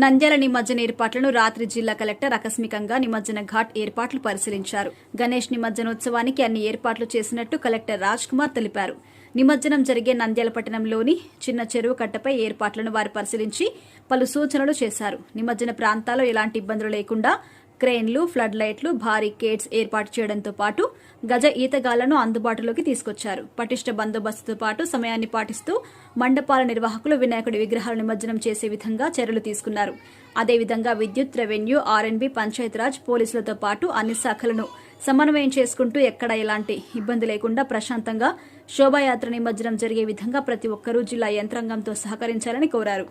నంద్యాల నిమజ్జన ఏర్పాట్లను రాత్రి జిల్లా కలెక్టర్ ఆకస్మికంగా నిమజ్జన ఘాట్ ఏర్పాట్లు పరిశీలించారు. గణేష్ నిమజ్జనోత్సవానికి అన్ని ఏర్పాట్లు చేసినట్టు కలెక్టర్ రాజ్ కుమార్ తెలిపారు. నిమజ్జనం జరిగే నంద్యాల పట్టణంలోని చిన్న చెరువు కట్టపై ఏర్పాట్లను వారు పరిశీలించి పలు సూచనలు చేశారు. నిమజ్జన ప్రాంతాల్లో ఎలాంటి ఇబ్బందులు లేకుండా క్రేన్లు, ఫ్లడ్ లైట్లు, భారీ గేట్స్ ఏర్పాటు చేయడంతో పాటు గజ ఈతగాళ్లను అందుబాటులోకి తీసుకొచ్చారు. పటిష్ట బందోబస్తుతో పాటు సమయాన్ని పాటిస్తూ మండపాల నిర్వాహకులు వినాయకుడి విగ్రహాలు నిమజ్జనం చేసే విధంగా చర్యలు తీసుకున్నారు. అదేవిధంగా విద్యుత్, రెవెన్యూ, ఆర్ఎండ్బీ, పంచాయతీరాజ్, పోలీసులతో పాటు అన్ని శాఖలను సమన్వయం చేసుకుంటూ ఎక్కడా ఎలాంటి ఇబ్బంది లేకుండా ప్రశాంతంగా శోభాయాత్ర నిమజ్జనం జరిగే విధంగా ప్రతి ఒక్కరూ జిల్లా యంత్రాంగంతో సహకరించాలని కోరారు.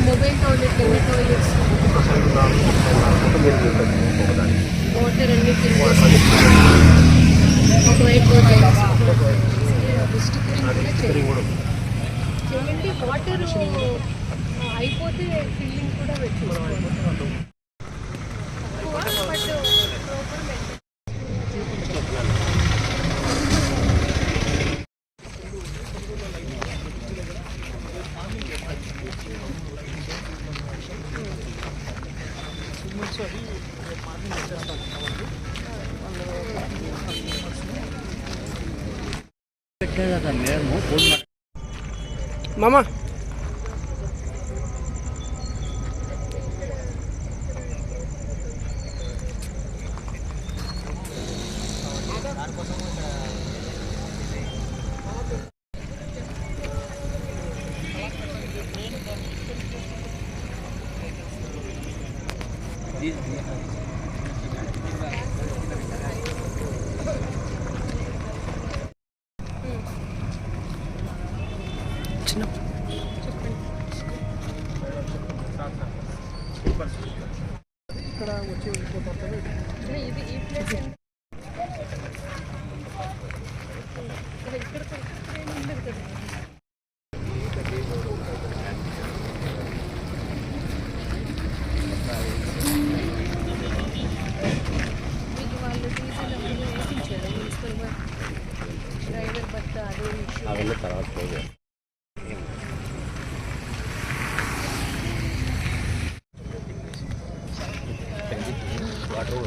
మొబైల్ టాయిలెట్ ఎన్ని టాయిలెట్స్ వాటర్ అన్ని ఒకవైపు చేయండి. వాటర్ అయిపోతే ఫిల్లింగ్ కూడా పెట్టుకోవాలి. మామా చిన్న ఇక్కడ వచ్చి వెళ్ళిపోతారు. ఇది ఈ ప్లేస్ ఇక్కడ ఉండదు కదా. మీకు వాళ్ళు డీజిల్ వేయించారు మున్సిపల్ డ్రైవర్ బట్ అదే ఇష్యూ. వాటర్